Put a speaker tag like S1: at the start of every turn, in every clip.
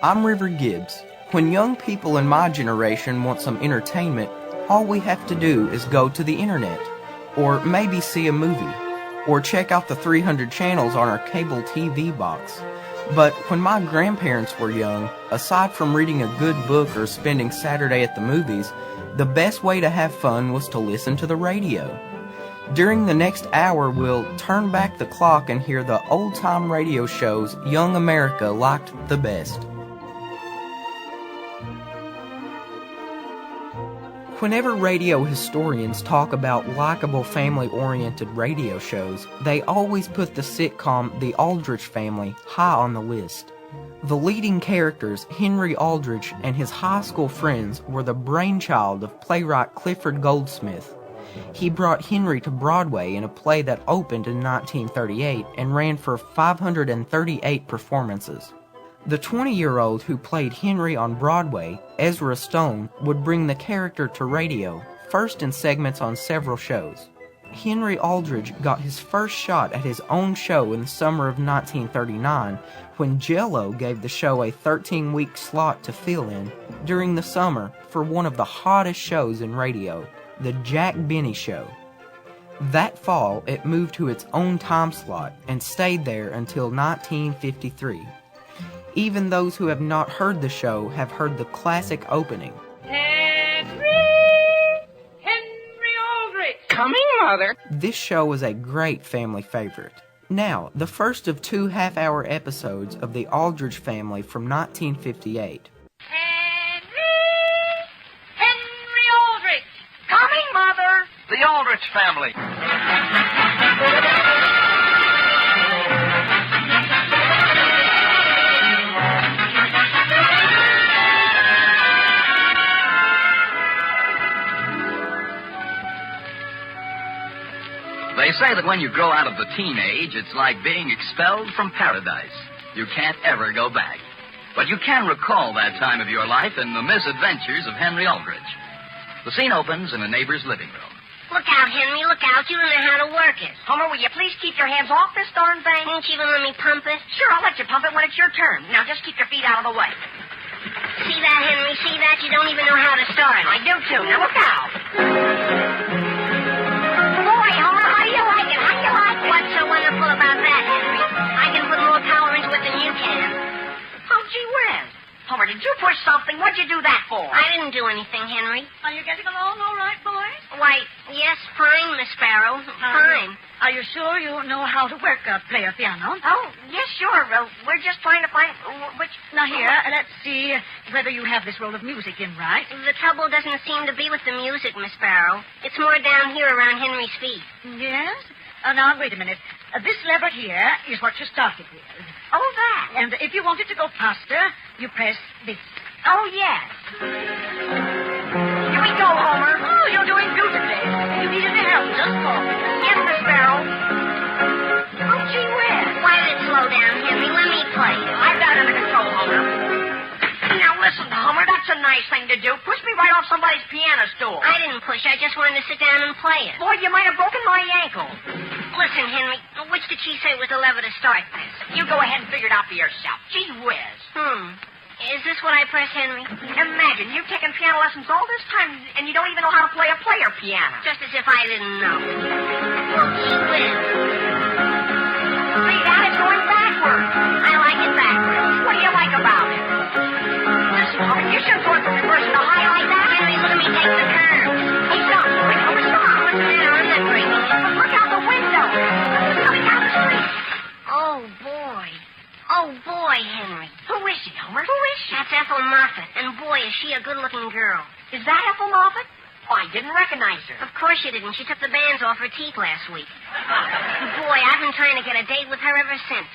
S1: I'm River Gibbs. When young people in my generation want some entertainment, all we have to do is go to the internet, or maybe see a movie, or check out the 300 channels on our cable TV box. But when my grandparents were young, aside from reading a good book or spending Saturday at the movies, the best way to have fun was to listen to the radio. During the next hour, we'll turn back the clock and hear the old-time radio shows young America liked the best. Whenever radio historians talk about likable family-oriented radio shows, they always put the sitcom The Aldrich Family high on the list. The leading characters, Henry Aldrich and his high school friends, were the brainchild of playwright Clifford Goldsmith. He brought Henry to Broadway in a play that opened in 1938 and ran for 538 performances. The 20-year-old who played Henry on Broadway, Ezra Stone, would bring the character to radio, first in segments on several shows. Henry Aldrich got his first shot at his own show in the summer of 1939 when Jell-O gave the show a 13-week slot to fill in during the summer for one of the hottest shows in radio, The Jack Benny Show. That fall, it moved to its own time slot and stayed there until 1953. Even those who have not heard the show have heard the classic opening.
S2: Henry Aldrich!
S3: Coming, Mother.
S1: This show was a great family favorite. Now, the first of 2 half-hour episodes of The Aldrich Family from 1958.
S2: Henry Aldrich! Coming, Mother!
S4: The Aldrich Family. They say that when you grow out of the teenage, it's like being expelled from paradise. You can't ever go back. But you can recall that time of your life in the misadventures of Henry Aldrich. The scene opens in a neighbor's living room.
S5: Look out, Henry, look out. You don't know how to work it.
S2: Homer, will you please keep your hands off this darn thing?
S5: Won't you even let me pump it?
S2: Sure, I'll let you pump it when it's your turn. Now, just keep your feet out of the way.
S5: See that, Henry? See that? You don't even know how to start it.
S2: I do, too. Now, look out. Boy, Homer, how do you like it? How do you like it?
S5: What's so wonderful about that, Henry? I can put more power into it than you can.
S2: Oh, gee whiz. Homer, did you push something? What'd you do that for?
S5: I didn't do anything, Henry.
S2: Are you getting along all right, boys?
S5: Why, yes, fine, Miss Sparrow. Fine.
S6: Are you sure you know how to play a piano?
S2: Oh, yes, sure. We're just trying to find which...
S6: Now, here, let's see whether you have this roll of music in right.
S5: The trouble doesn't seem to be with the music, Miss Sparrow. It's more down here around Henry's feet.
S6: Yes? Now, wait a minute. This lever here is what you started with.
S2: Oh, that.
S6: And if you want it to go faster, you press this.
S2: Oh, yes. Here we go, Homer.
S6: Oh, you're doing beautifully. If you need any help, just call me.
S2: Yes, Miss Sparrow. Oh, gee whiz.
S5: Why did it slow down, Henry? Let me play.
S2: I've got it under control, Homer. Now, listen, Homer, that's a nice thing to do. Push me right off somebody's piano stool.
S5: I didn't push. I just wanted to sit down and play it.
S2: Boy, you might have broken my ankle.
S5: Listen, Henry, which did she say was the lever to start this?
S2: You go ahead and figure it out for yourself. Gee whiz.
S5: Is this what I press, Henry?
S2: Imagine, you've taken piano lessons all this time, and you don't even know how to play a player piano.
S5: Just as if I didn't know. Well, gee whiz.
S2: See that? It's going backwards.
S5: I like it backwards.
S2: What do you like about it? Listen, Homer, you shouldn't throw it from reverse to high like that.
S5: Henry, look at me take the curve.
S2: Hey, stop. Wait, Homer, stop.
S5: What's the matter? I'm not breaking it.
S2: But look out the window. It's coming down the street.
S5: Oh, boy. Oh, boy, Henry.
S2: Who is she, Homer? Who is she?
S5: That's Ethel Moffat, and boy, is she a good-looking girl.
S2: Is that Ethel Moffat? Oh, I didn't recognize her.
S5: Of course you didn't. She took the bands off her teeth last week. Boy, I've been trying to get a date with her ever since.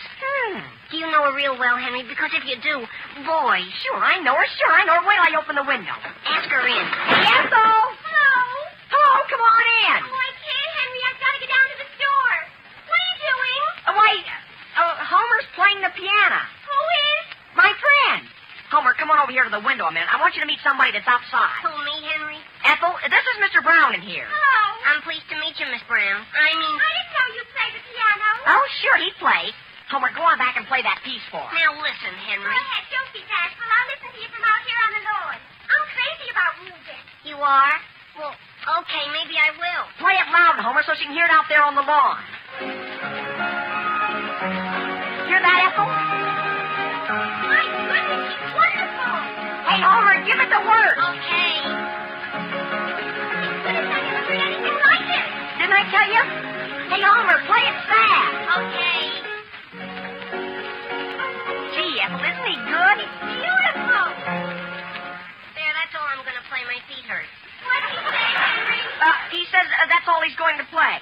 S5: Do you know her real well, Henry? Because if you do, boy...
S2: Sure, I know her. Sure, I know her. Wait till I open the window.
S5: Ask her in.
S2: Ethel!
S7: Hello.
S2: Hello, come on in.
S7: Oh, I can't, Henry. I've got to get down to the store. What are you doing?
S2: Homer's playing the piano.
S7: Who is?
S2: My friend. Homer, come on over here to the window a minute. I want you to meet somebody that's outside.
S5: Who, me, Henry?
S2: Ethel, this is Mr. Brown in here.
S7: Hello.
S5: I'm pleased to meet you, Miss Brown.
S7: I didn't know you played the piano.
S2: Oh, sure, he plays. Homer, go on back and play that piece for us.
S5: Now, listen.
S2: there on the lawn. Hear that, Ethel?
S7: My goodness, she's wonderful.
S2: Hey, Homer, give it the word.
S5: Okay.
S7: Goodness, I never heard anything like it.
S2: Didn't I tell you? Hey, Homer, play it fast.
S5: Okay.
S2: Gee, Ethel, isn't he good?
S7: Beautiful.
S5: There, that's all I'm going to play. My feet hurt.
S7: What did he say, Henry?
S2: He says that's all he's going to play.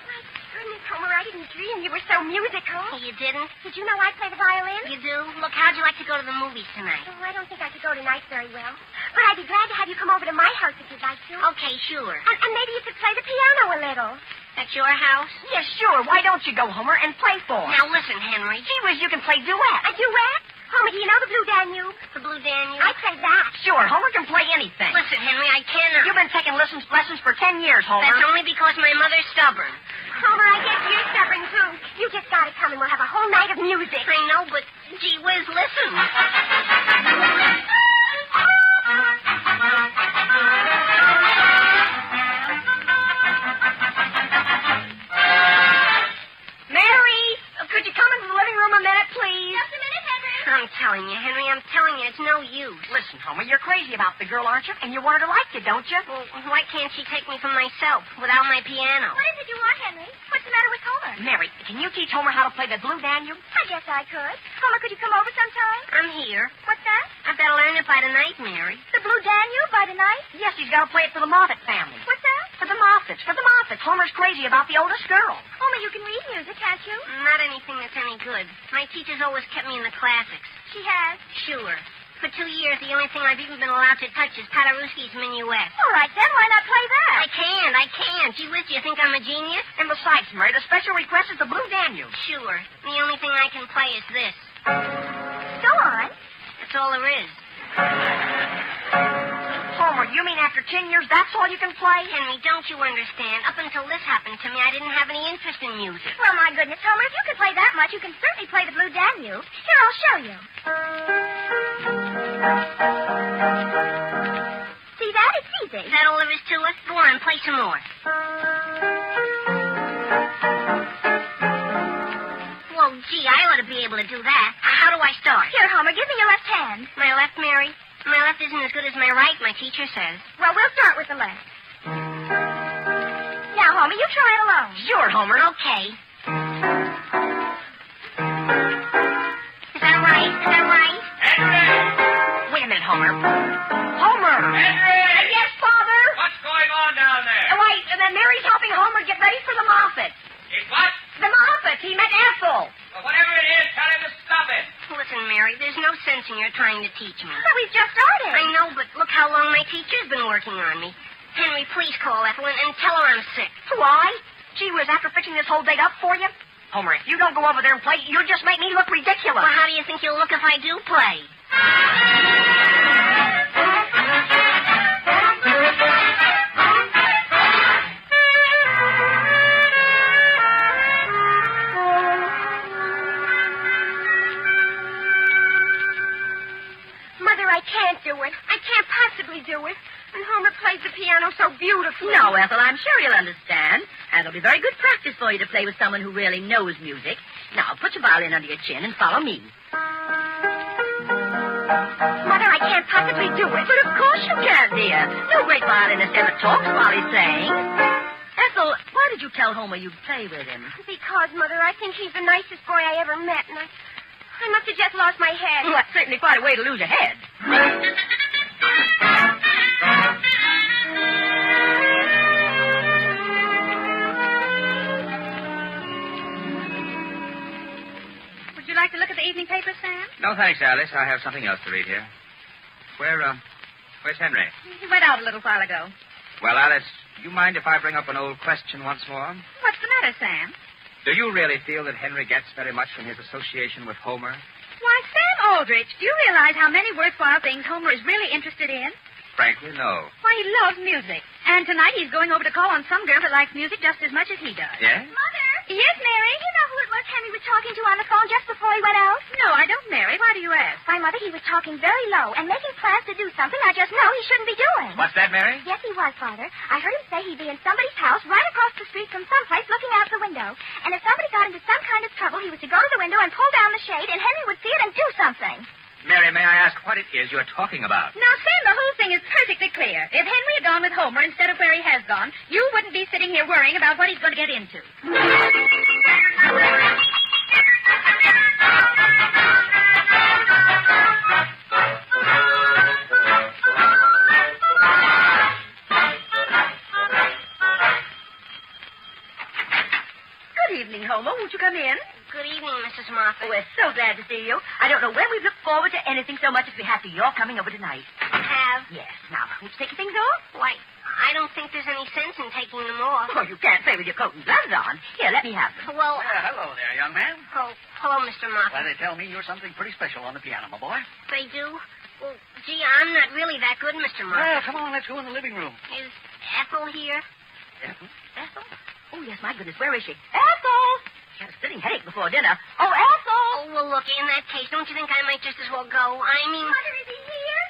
S7: Goodness, Homer, I didn't dream you were so musical.
S5: You didn't?
S7: Did you know I play the violin?
S5: You do? Look, how'd you like to go to the movies tonight?
S7: Oh, I don't think I could go tonight very well. But I'd be glad to have you come over to my house if you'd like to.
S5: Okay, sure.
S7: And maybe you could play the piano a little.
S5: That's your house?
S2: Yes, sure. Why don't you go, Homer, and play for us?
S5: Now listen, Henry.
S2: Gee whiz, you can play duet.
S7: A duet? Homer, do you know the Blue Danube?
S5: The Blue Danube?
S7: I'd play that.
S2: Sure, Homer can play anything.
S5: Listen, Henry, I cannot.
S2: You've been taking lessons for 10 years, Homer.
S5: That's only because my mother's stubborn.
S7: Homer, I guess you're stubborn, too. You just gotta come and we'll have a whole night of music.
S5: I know, but gee whiz, listen.
S2: Mary, could you come into the living room a minute, please?
S7: Just a minute, Henry.
S5: I'm telling you, Henry, I'm telling you, it's no use.
S2: Listen, Homer, you're crazy about the girl, aren't you? And you want her to like you, don't you?
S5: Well, why can't she take me for myself without my piano?
S7: What is it you want, Henry? What's the matter with Homer?
S2: Mary, can you teach Homer how to play the Blue Danube?
S7: I guess I could. Homer, could you come over sometime?
S5: I'm here.
S7: What's that?
S5: I've got to learn it by tonight, Mary.
S7: The Blue Danube by tonight?
S2: Yes, he's got to play it for the Moffat family.
S7: What's that?
S2: For the Moffats. Homer's crazy about the oldest girl.
S7: Homer, you can read music, can't you?
S5: Not anything that's any good. My teacher's always kept me in the classics.
S7: She has.
S5: Sure. For 2 years, the only thing I've even been allowed to touch is Paderewski's Minuet.
S7: All right, then. Why not play that?
S5: I can't. Gee whiz, do you think I'm a genius?
S2: And besides, Mary, the special request is the Blue Danube.
S5: Sure. The only thing I can play is this.
S7: Go on.
S5: That's all there is.
S2: Homer, you mean after 10 years, that's all you can play?
S5: Henry, don't you understand? Up until this happened to me, I didn't have any interest in music.
S7: Well, my goodness, Homer, if you can play that much, you can certainly play the Blue Danube. Here, I'll show you. See that? It's easy.
S5: Is that all there is to it? Go on, play some more. Well, gee, I ought to be able to do that. How do I start?
S7: Here, Homer, give me your left hand.
S5: My left, Mary? My left isn't as good as my right, my teacher says.
S7: Well, we'll start with the left. Now, Homer, you try it alone.
S2: Sure, Homer.
S5: Okay. Is that right?
S4: Henry!
S2: Wait a minute, Homer. Homer!
S4: Henry!
S2: Yes, Father?
S4: What's going on down there?
S2: Wait, and then Mary's helping Homer get ready for the Moffat.
S4: It's what?
S2: The Moffat. He meant Ethel.
S4: Well, whatever it is, tell him to stop it.
S5: Listen, Mary, there's no sense in your trying to teach me.
S7: But we've just started.
S5: I know, but look how long my teacher's been working on me. Henry, please call Ethel and tell her I'm sick.
S2: Why? Gee whiz, after fixing this whole date up for you? Homer, if you don't go over there and play, you'll just make me look ridiculous.
S5: Well, how do you think you'll look if I do play?
S7: Mother, I can't do it. I can't possibly do it. And Homer plays the piano so beautifully.
S6: No, Ethel, I'm sure you'll understand. And it'll be very good practice for you to play with someone who really knows music. Now, put your violin under your chin and follow me.
S7: Mother, I can't possibly do it.
S6: But of course you can, dear. No great violinist ever talks while he's playing. Ethel, why did you tell Homer you'd play with him?
S7: Because, Mother, I think he's the nicest boy I ever met, and I must have just lost my head.
S6: Well, that's certainly quite a way to lose your head.
S3: Would you like to look at the evening paper, Sam?
S8: No, thanks, Alice. I have something else to read here. Where's Henry?
S3: He went out a little while ago.
S8: Well, Alice, do you mind if I bring up an old question once more?
S3: What's the matter, Sam?
S8: Do you really feel that Henry gets very much from his association with Homer?
S3: Why, Sam Aldrich, do you realize how many worthwhile things Homer is really interested in?
S8: Frankly, no.
S3: Why, he loves music. And tonight he's going over to call on some girl that likes music just as much as he does.
S8: Yes?
S7: Mother!
S3: Yes, Mary?
S7: You know who it was what Henry was talking to on the phone just before he went out?
S3: No, I don't, Mary. Why do you ask?
S7: Why, Mother, he was talking very low and making plans to do something I just know he shouldn't be doing.
S8: What's that, Mary?
S7: Yes, he was, Father. I heard him say he'd be in somebody's house right across the street from someplace looking out the window. And if somebody got into some kind of trouble, he was to go to the window and pull down the shade, and Henry would see it and do something.
S8: Mary, may I ask what it is you're talking about?
S3: Now, Sam, the whole thing is perfectly clear. If Henry had gone with Homer instead of where he has gone, you wouldn't be sitting here worrying about what he's going to get into.
S6: Good evening, Homer. Won't you come in?
S5: Good evening, Mrs. Moffat.
S6: We're so glad to see you. I don't know when we've looked forward to anything so much as we have to your coming over tonight.
S5: Have?
S6: Yes. Now, who's taking things off?
S5: Why, I don't think there's any sense in taking them off.
S6: Oh, you can't play with your coat and gloves on. Here, let me have them.
S5: Well,
S8: Hello there, young man.
S5: hello, Mr. Moffat.
S8: Well, they tell me you're something pretty special on the piano, my boy.
S5: They do? Well, gee, I'm not really that good, Mr.
S8: Well,
S5: Moffat.
S8: come on, let's go in the living room.
S5: Is Ethel here?
S8: Ethel?
S6: Ethel? Oh, yes, my goodness. Where is she? Ethel! She had a sitting headache before dinner. Oh, Ethel!
S5: Oh, well, look, in that case, don't you think I might just as well go? I mean...
S7: Mother, is he here?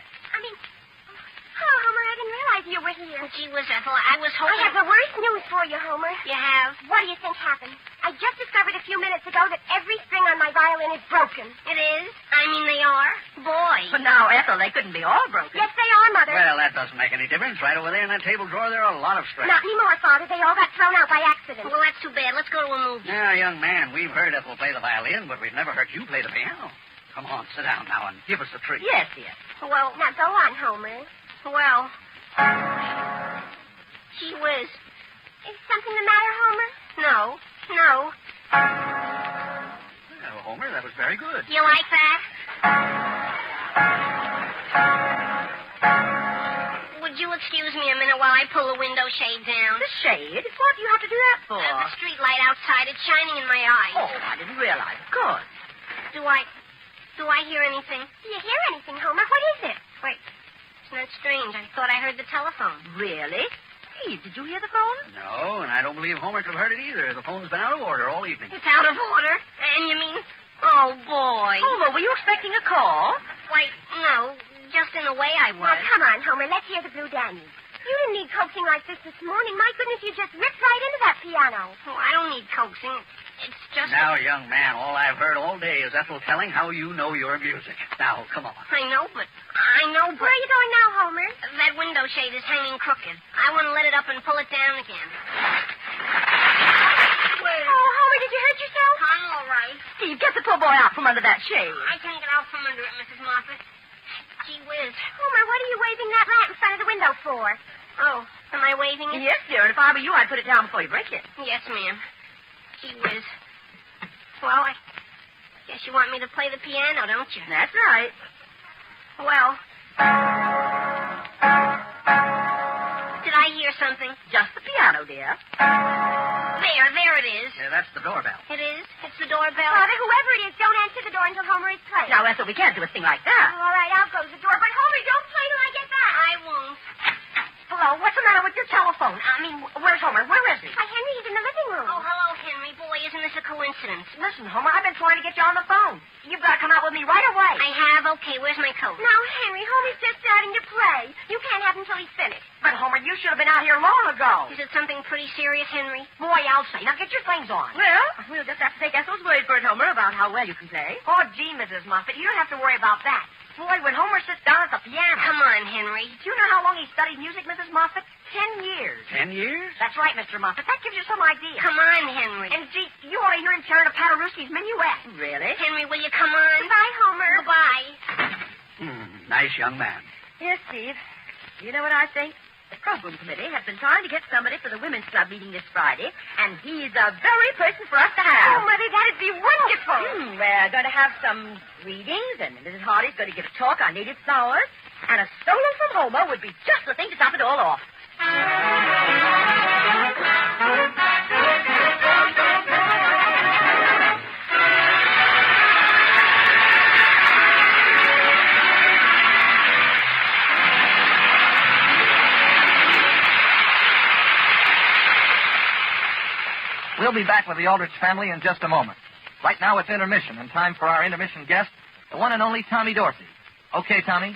S7: Oh, Homer, I didn't realize you were here.
S5: Gee whiz, Ethel, I was
S7: I
S5: hoping...
S7: have the worst news for you, Homer.
S5: You have?
S7: What do you think happened? I just discovered a few minutes ago that every string on my violin is broken.
S5: It is? I mean, they are? Boy.
S6: But now, Ethel, they couldn't be all broken.
S7: Yes, they are, Mother.
S8: Well, that doesn't make any difference. Right over there in that table drawer, there are a lot of strings.
S7: Not anymore, Father. They all got thrown out by accident.
S5: Well, that's too bad. Let's go to a movie.
S8: Now, young man, we've heard Ethel play the violin, but we've never heard you play the piano. Come on, sit down now and give us a treat.
S6: Yes, dear.
S5: Well,
S7: Now, go on, Homer.
S5: well... Gee whiz.
S7: Is something the matter, Homer?
S5: No.
S8: Well, Homer, that was very good.
S5: You like that? Would you excuse me a minute while I pull the window shade down?
S6: The shade? What do you have to do that for?
S5: The street light outside. It's shining in my eyes.
S6: Oh, I didn't realize. Of course.
S5: Do I hear anything?
S7: Do you hear anything, Homer? What is it?
S5: Wait. Isn't that strange? I thought I heard the telephone.
S6: Really? Steve, did you hear the phone?
S8: No, and I don't believe Homer could have heard it either. The phone's been out of order all evening.
S5: It's out of order. And you mean... Oh, boy.
S6: Homer, were you expecting a call?
S5: Why, no. Just in a way I
S7: Now,
S5: was.
S7: come on, Homer. Let's hear the Blue Danube. You didn't need coaxing like this morning. My goodness, you just ripped right into that piano.
S5: Oh, I don't need coaxing. It's just...
S8: Now, young man, all I've heard all day is Ethel telling how you know your music. Now, come on.
S5: I know, but...
S7: Where are you going now, Homer?
S5: That window shade is hanging crooked. I want to let it up and pull it down again.
S7: Oh, Homer, did you hurt yourself?
S5: I'm all right.
S6: Steve, get the poor boy out from under that shade.
S5: I can't get out from under it, Mrs. Moffat. Gee whiz.
S7: Homer, what are you waving that lamp in front of the window for?
S5: Oh, am I waving it?
S6: Yes, dear, and if I were you, I'd put it down before you break it.
S5: Yes, ma'am. Gee whiz. Well, I guess you want me to play the piano, don't you?
S6: That's right.
S5: Well... Did I hear something?
S6: Just the piano, dear.
S5: There it is.
S8: Yeah, that's the doorbell.
S5: It is? It's the doorbell?
S7: Father, whoever it is, don't answer the door until Homer is playing.
S6: Now, Ethel, we can't do a thing like that.
S7: All right, I'll go to the door. But, Homer, don't play till I get back.
S5: I won't.
S6: Hello, what's the matter with your telephone? Where's Homer? Where is he?
S7: Why, Henry, he's in the living room.
S5: Oh, hello, Henry. Boy, isn't this a coincidence?
S6: Listen, Homer, I've been trying to get you on the phone. You've got to come out with me right away.
S5: I have? Okay, where's my coat?
S7: Now, Henry, Homer's just starting to play. You can't have him until he's finished.
S6: But, Homer, you should have been out here long ago.
S5: Is it something pretty serious, Henry?
S6: Boy, I'll say. Now, get your things on. Well, we'll just have to take Ethel's word for it, Homer, about how well you can play. Oh, gee, Mrs. Moffat, you don't have to worry about that. Boy, when Homer sits down at the piano...
S5: Come on, Henry.
S6: Do you know how long he studied music, Mrs. Moffat? 10 years.
S8: 10 years?
S6: That's right, Mr. Moffat. That gives you some idea.
S5: Come on, Henry.
S6: And, gee, you ought to hear him tearing a Paderewski's minuet. Really?
S5: Henry, will you come on?
S7: Goodbye, Homer.
S5: Goodbye.
S8: Nice young man.
S6: Yes, Steve. You know what I think? The program committee has been trying to get somebody for the women's club meeting this Friday, and he's the very person for us to have.
S7: Oh, Mother, that'd be wonderful.
S6: We're going to have some readings, and Mrs. Hardy's going to give a talk on native flowers, and a solo from Homer would be just the thing to top it all off.
S9: We'll be back with the Aldrich family in just a moment. Right now it's intermission, and time for our intermission guest, the one and only Tommy Dorsey. Okay, Tommy?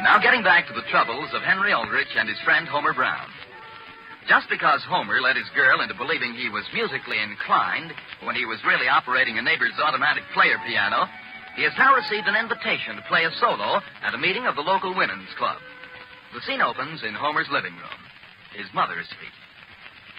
S4: Now getting back to the troubles of Henry Aldrich and his friend Homer Brown. Just because Homer led his girl into believing he was musically inclined when he was really operating a neighbor's automatic player piano, he has now received an invitation to play a solo at a meeting of the local women's club. The scene opens in Homer's living room. His mother is speaking.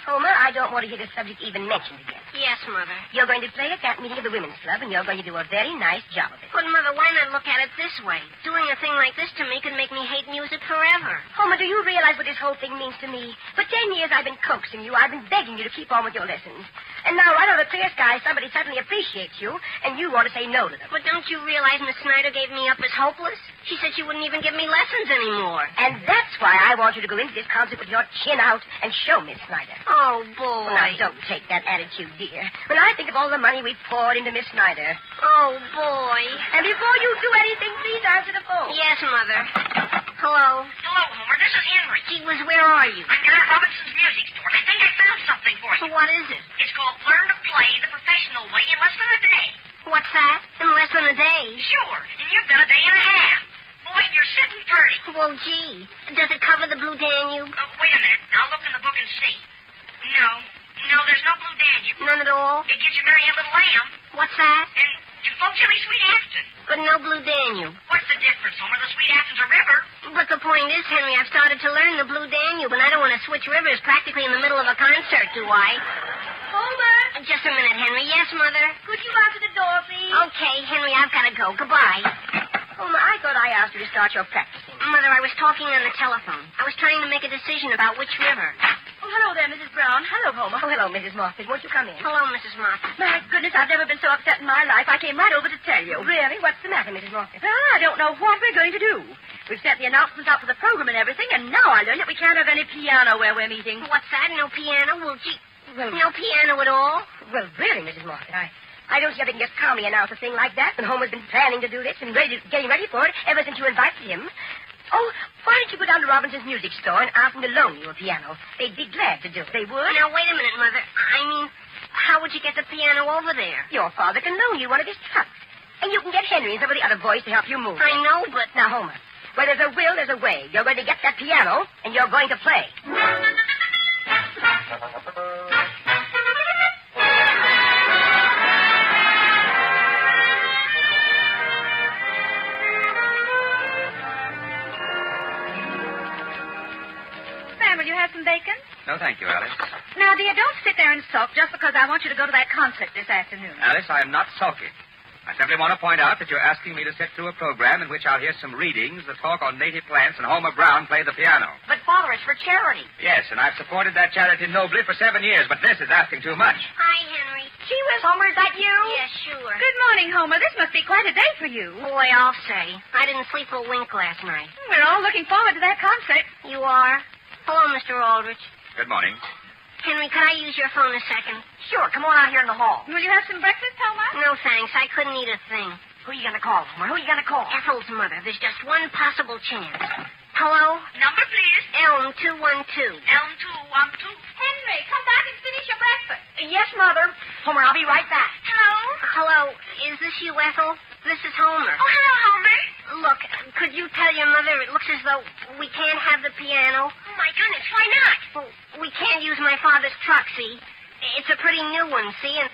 S6: Homer, I don't want to hear this subject even mentioned again.
S5: Yes, Mother.
S6: You're going to play at that meeting of the Women's Club, and you're going to do a very nice job of it.
S5: But, Mother, why not look at it this way? Doing a thing like this to me could make me hate music forever.
S6: Homer, do you realize what this whole thing means to me? For 10 years, I've been coaxing you. I've been begging you to keep on with your lessons. And now, right out of the clear sky, somebody suddenly appreciates you, and you want to say no to them.
S5: But don't you realize Miss Snyder gave me up as hopeless? She said she wouldn't even give me lessons anymore.
S6: And that's why I want you to go into this concert with your chin out and show Miss Snyder.
S5: Oh, boy.
S6: Now, don't take that attitude, dear. When I think of all the money we've poured into Miss Snyder.
S5: Oh, boy.
S6: And before you do anything, please answer the phone.
S5: Yes, Mother. Hello?
S2: Hello, Homer. This is Henry.
S5: Gee whiz, where are you?
S2: I'm down at Robinson's music store. I think I found something for you.
S5: What is it?
S2: It's called Learn to Play the Professional Way in Less Than a Day.
S5: What's that? In less than a day?
S2: Sure. And you've done a day and a half. Boy, you're sitting pretty.
S5: Well, gee. Does it cover the Blue Danube?
S2: Wait a minute. I'll look in the book and see. No, there's no Blue Danube.
S5: None at all?
S2: It gives you Mary Had Little Lamb.
S5: What's that?
S2: And folks, Henry Sweet Afton.
S5: But no Blue Danube.
S2: What's the difference, Homer? The Sweet Afton's a river.
S5: But the point is, Henry, I've started to learn the Blue Danube, and I don't want to switch rivers practically in the middle of a concert, do I?
S6: Homer!
S5: Just a minute, Henry. Yes, Mother?
S6: Could you answer the door, please?
S5: Okay, Henry, I've got to go. Goodbye.
S6: Homer, I thought I asked you to start your practicing.
S5: Mother, I was talking on the telephone. I was trying to make a decision about which river.
S6: Oh, hello there, Mrs. Brown. Hello, Homer. Oh, hello, Mrs. Moffat. Won't you come in?
S5: Hello, Mrs. Moffat.
S6: My goodness, I've never been so upset in my life. I came right over to tell you. Really? What's the matter, Mrs. Moffat? Well, I don't know what we're going to do. We've sent the announcements out for the program and everything, and now I learn that we can't have any piano where we're meeting.
S5: What's that? No piano? Well, gee, no piano at all?
S6: Well, really, Mrs. Moffat, I don't see how they can just calmly announce a thing like that when Homer's been planning to do this and getting ready for it ever since you invited him. Oh, why don't you go down to Robinson's music store and ask them to loan you a piano? They'd be glad to do it. They would.
S5: Now, wait a minute, Mother. I mean, how would you get the piano over there?
S6: Your father can loan you one of his trucks. And you can get Henry and some of the other boys to help you move.
S5: I know, but...
S6: Now, Homer, where there's a will, there's a way. You're going to get that piano, and you're going to play.
S3: Will you have some bacon?
S9: No, thank you, Alice.
S3: Now, dear, don't sit there and sulk just because I want you to go to that concert this afternoon.
S9: Alice, I am not sulking. I simply want to point out that you're asking me to sit through a program in which I'll hear some readings, the talk on native plants, and Homer Brown play the piano.
S2: But, Father, it's for charity.
S9: Yes, and I've supported that charity nobly for 7 years, but this is asking too much.
S5: Hi, Henry.
S6: Gee whiz, Homer, is that you?
S5: Yes, sure.
S3: Good morning, Homer. This must be quite a day for you.
S5: Boy, I'll say. I didn't sleep a wink last night.
S3: We're all looking forward to that concert.
S5: You are? Hello, Mr. Aldrich.
S9: Good morning.
S5: Henry, could I use your phone a second?
S6: Sure, come on out here in the hall.
S3: Will you have some breakfast, Homer?
S5: No, thanks. I couldn't eat a thing.
S6: Who are you going to call, Homer? Who are you going to call?
S5: Ethel's mother. There's just one possible chance. Hello?
S2: Number, please.
S5: Elm 212.
S2: Elm 212.
S3: Henry, come back and finish your breakfast.
S6: Yes, Mother. Homer, I'll be right back.
S2: Hello?
S5: Hello. Is this you, Ethel? This is Homer.
S2: Oh, hello, Homer.
S5: Look, could you tell your mother it looks as though we can't have the piano?
S2: Oh, my goodness, why not?
S5: Well, we can't use my father's truck, see? It's a pretty new one, see? And,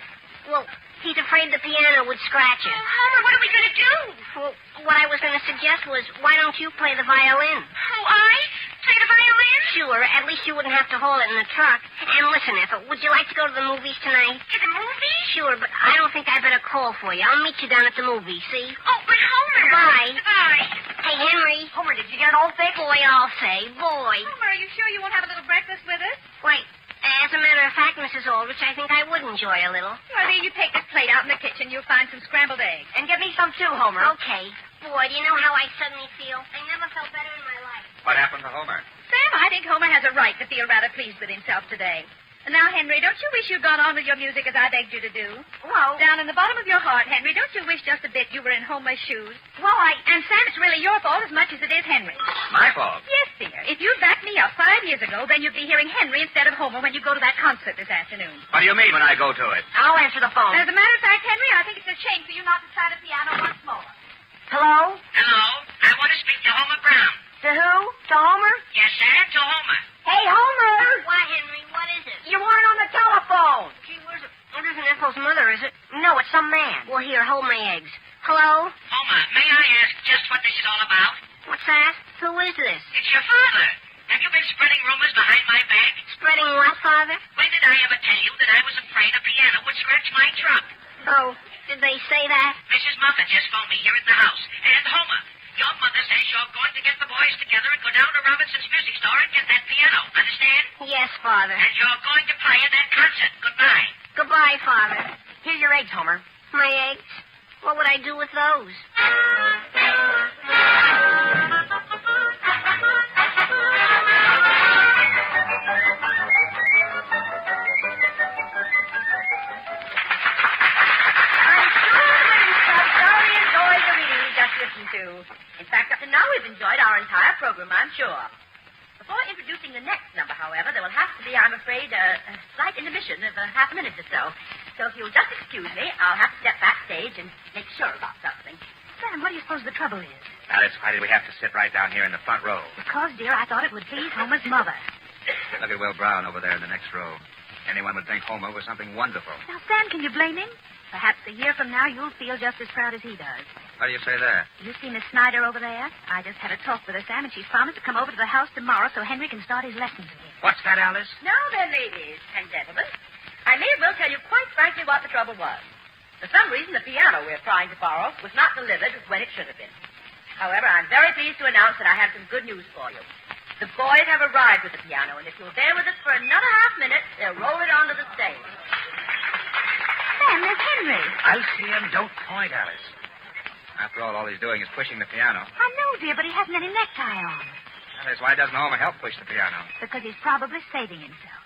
S5: well, he's afraid the piano would scratch it.
S2: Oh, Homer, what are we going to do?
S5: Well, what I was going to suggest was, why don't you play the violin?
S2: Oh, I? Play the violin?
S5: Sure, at least you wouldn't have to haul it in the truck. And listen, Ethel, would you like to go to the movies tonight?
S2: To the movies?
S5: Sure, but I don't think I better call for you. I'll meet you down at the movies, see?
S2: Oh, but Homer.
S5: Goodbye.
S2: Goodbye.
S5: Hey, Henry.
S6: Homer, did you get it all fixed?
S5: Boy, I'll say. Boy.
S3: Homer, are you sure you won't have a little breakfast with us?
S5: Wait. As a matter of fact, Mrs. Aldrich, I think I would enjoy a little.
S3: Well, there, you take this plate out in the kitchen. You'll find some scrambled eggs.
S6: And give me some too, Homer.
S5: Okay. Boy, do you know how I suddenly feel? I never felt better in my life.
S9: What happened to Homer?
S3: Sam, I think Homer has a right to feel rather pleased with himself today. And now, Henry, don't you wish you'd gone on with your music as I begged you to do?
S6: Well,
S3: Down in the bottom of your heart, Henry, don't you wish just a bit you were in Homer's shoes?
S6: well,
S3: And, Sam, it's really your fault as much as it is Henry's.
S9: My fault.
S3: Yes, dear. If you'd backed me up 5 years ago, then you'd be hearing Henry instead of Homer when you go to that concert this afternoon.
S9: What do you mean when I go to it?
S6: I'll answer the phone.
S3: As a matter of fact, Henry, I think it's a shame for you not to try the piano once more.
S6: Hello?
S2: Hello? I want to speak to Homer Brown.
S6: To who? To Homer?
S2: Yes, sir, to Homer.
S6: Hey, Homer!
S5: Why, Henry? What is it?
S6: You weren't on the telephone.
S5: Gee, where's it? It isn't Ethel's mother, is it?
S6: No, it's some man.
S5: Well, here, hold my eggs. Hello?
S2: Homer, may I ask just what this is all about?
S5: What's that? Who is this?
S2: It's your father. Have you been spreading rumors behind my back?
S5: Spreading what, Father?
S2: Well, I ever tell you that I was afraid a piano would scratch my trunk?
S5: Oh, did they say that?
S2: Mrs. Muffet just phoned me here at the house. And Homer, your mother says you're going to get the boys together and go down to Robinson's music store and get that piano. Understand?
S5: Yes, Father.
S2: And you're going to play at that concert. Goodbye.
S5: Goodbye, Father.
S6: Here are your eggs, Homer.
S5: My eggs? What would I do with those?
S6: In fact, up to now, we've enjoyed our entire program, I'm sure. Before introducing the next number, however, there will have to be, I'm afraid, a slight intermission of half a minute or so. So if you'll just excuse me, I'll have to step backstage and make sure about something.
S3: Sam, what do you suppose the trouble is?
S9: Alice, why did we have to sit right down here in the front row?
S3: Because, dear, I thought it would please Homer's mother.
S9: Look at Will Brown over there in the next row. Anyone would think Homer was something wonderful.
S3: Now, Sam, can you blame him? Perhaps a year from now you'll feel just as proud as he does.
S9: How do you say that?
S3: You see Miss Snyder over there? I just had a talk with her, Sam, and she's promised to come over to the house tomorrow so Henry can start his lessons again.
S9: What's that, Alice?
S6: Now then, ladies and gentlemen, I may as well tell you quite frankly what the trouble was. For some reason, the piano we're trying to borrow was not delivered when it should have been. However, I'm very pleased to announce that I have some good news for you. The boys have arrived with the piano, and if you'll bear with us for another half-minute, they'll roll it onto the stage.
S3: Sam, there's Henry.
S9: I'll see him. Don't point, Alice. After all he's doing is pushing the piano.
S3: I know, dear, but he hasn't any necktie on.
S9: Alice, why doesn't Homer help push the piano?
S3: Because he's probably saving himself.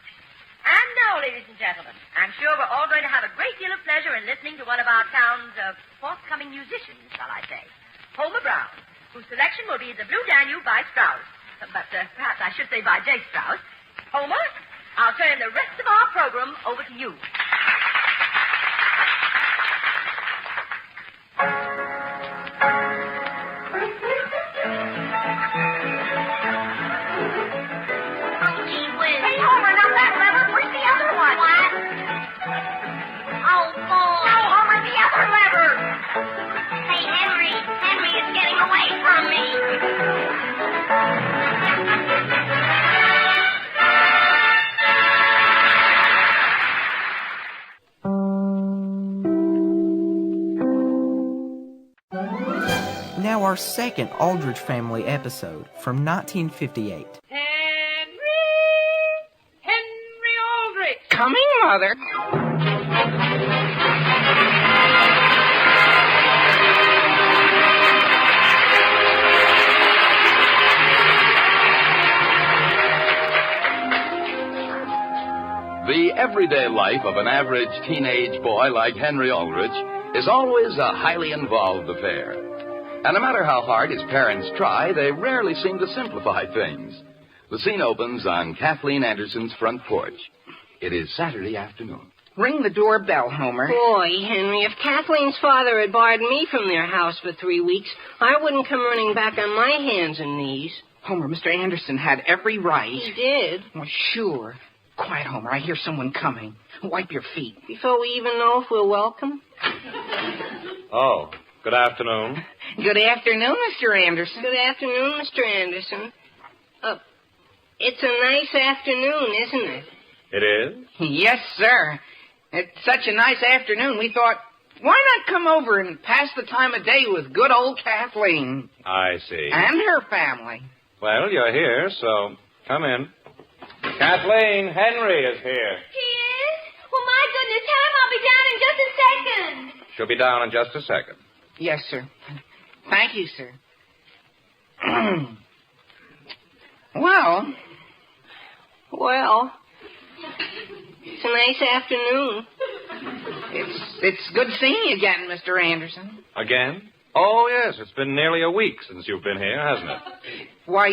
S6: And now, ladies and gentlemen, I'm sure we're all going to have a great deal of pleasure in listening to one of our town's forthcoming musicians, shall I say, Homer Brown, whose selection will be The Blue Danube by Strauss. But perhaps I should say by J. Strauss. Homer, I'll turn the rest of our program over to you.
S1: Now our second Aldrich family episode from 1958.
S10: Henry Aldrich!
S11: Coming, Mother.
S12: The everyday life of an average teenage boy like Henry Aldrich is always a highly involved affair. And no matter how hard his parents try, they rarely seem to simplify things. The scene opens on Kathleen Anderson's front porch. It is Saturday afternoon.
S11: Ring the doorbell, Homer.
S13: Boy, Henry, if Kathleen's father had barred me from their house for 3 weeks, I wouldn't come running back on my hands and knees.
S11: Homer, Mr. Anderson had every right.
S13: He did?
S11: Well, sure. Quiet, Homer. I hear someone coming. Wipe your feet.
S13: Before we even know if we're welcome?
S14: Oh, good afternoon.
S11: Good afternoon, Mr. Anderson.
S13: Good afternoon, Mr. Anderson. It's a nice afternoon, isn't it?
S14: It is?
S11: Yes, sir. It's such a nice afternoon, we thought, why not come over and pass the time of day with good old Kathleen?
S14: I see.
S11: And her family.
S14: Well, you're here, so come in. Kathleen, Henry is here.
S7: He is? Well, my goodness, tell him I'll be down in just a second.
S14: She'll be down in just a second.
S11: Yes, sir. Thank you, sir. Well,
S13: it's a nice afternoon.
S11: It's good seeing you again, Mr. Anderson.
S14: Again? Oh, yes. It's been nearly a week since you've been here, hasn't it?
S11: Why,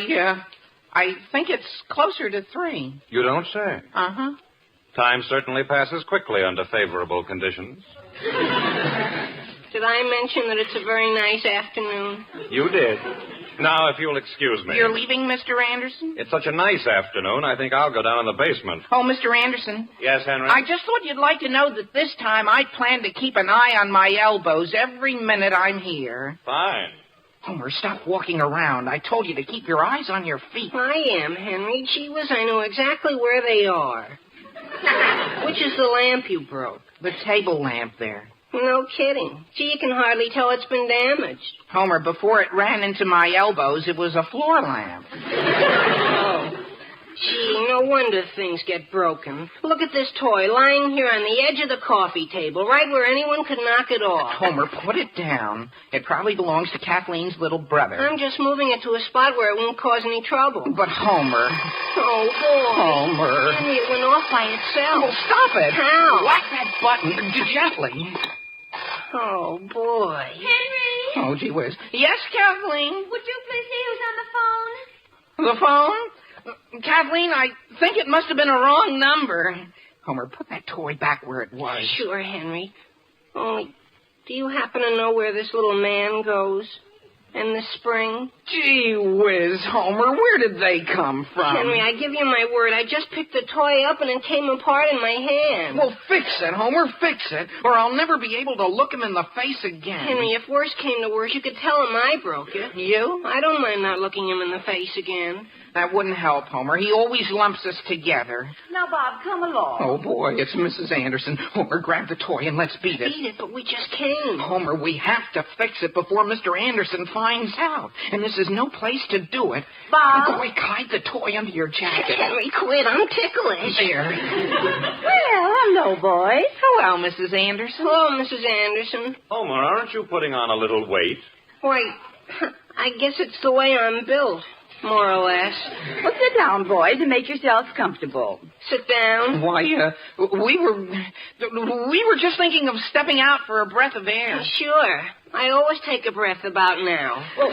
S11: I think it's closer to 3.
S14: You don't say.
S11: Uh-huh.
S14: Time certainly passes quickly under favorable conditions.
S13: Did I mention that it's a very nice afternoon?
S14: You did. Now, if you'll excuse me.
S11: You're leaving, Mr. Anderson?
S14: It's such a nice afternoon, I think I'll go down in the basement.
S11: Oh, Mr. Anderson.
S14: Yes, Henry?
S11: I just thought you'd like to know that this time I plan to keep an eye on my elbows every minute I'm here.
S14: Fine.
S11: Homer, stop walking around. I told you to keep your eyes on your feet.
S13: I am, Henry. Gee whiz, I know exactly where they are. Which is the lamp you broke?
S11: The table lamp there.
S13: No kidding. Gee, you can hardly tell it's been damaged.
S11: Homer, before it ran into my elbows, it was a floor lamp.
S13: Oh. Gee, no wonder things get broken. Look at this toy lying here on the edge of the coffee table, right where anyone could knock it off.
S11: Homer, put it down. It probably belongs to Kathleen's little brother.
S13: I'm just moving it to a spot where it won't cause any trouble.
S11: But Homer...
S13: Oh, boy.
S11: Homer...
S13: Henry, it went off by itself.
S11: Oh, stop it.
S13: How?
S11: Whack that button gently.
S13: Oh, boy.
S7: Henry!
S11: Oh, gee whiz. Yes, Kathleen?
S7: Would you please see who's on the phone?
S11: The phone? Kathleen, I think it must have been a wrong number. Homer, put that toy back where it was.
S13: Sure, Henry. Only, do you happen to know where this little man goes? In the spring?
S11: Gee whiz, Homer, where did they come from?
S13: Henry, I give you my word, I just picked the toy up and it came apart in my hand.
S11: Well, fix it, Homer, fix it, or I'll never be able to look him in the face again.
S13: Henry, if worse came to worse, you could tell him I broke it.
S11: You?
S13: I don't mind not looking him in the face again.
S11: That wouldn't help, Homer. He always lumps us together.
S10: Now, Bob, come along.
S11: Oh, boy, it's Mrs. Anderson. Homer, grab the toy and let's beat it.
S13: Beat it, but we just came.
S11: Homer, we have to fix it before Mr. Anderson finds out. And this is no place to do it.
S10: Bob.
S11: Quick, hide the toy under your jacket.
S13: Henry, quit. I'm ticklish.
S11: There.
S10: Well, hello, boys.
S11: Hello, Mrs. Anderson.
S13: Hello, Mrs. Anderson.
S14: Homer, aren't you putting on a little weight?
S13: Why, I guess it's the way I'm built. More or less.
S10: Well, sit down, boys, and make yourselves comfortable.
S13: Sit down.
S11: Why, we were just thinking of stepping out for a breath of air.
S13: Sure. I always take a breath about now.
S10: Well,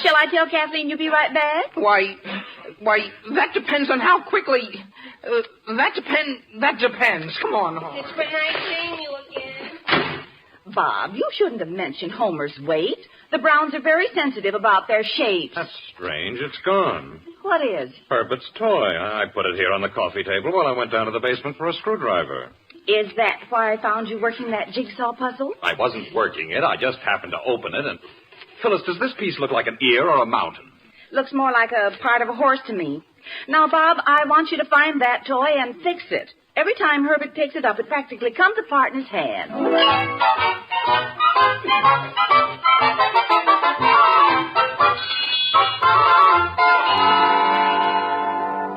S10: shall I tell Kathleen you'll be right back?
S11: Why, that depends on how quickly... that depends. Come on, Homer.
S13: It's been nice seeing you again.
S10: Bob, you shouldn't have mentioned Homer's weight. The Browns are very sensitive about their shapes.
S14: That's strange. It's gone.
S10: What is?
S14: Herbert's toy. I put it here on the coffee table while I went down to the basement for a screwdriver.
S10: Is that why I found you working that jigsaw puzzle?
S14: I wasn't working it. I just happened to open it and... Phyllis, does this piece look like an ear or a mountain?
S10: Looks more like a part of a horse to me. Now, Bob, I want you to find that toy and fix it. Every time Herbert picks it up, it practically comes apart in his hand.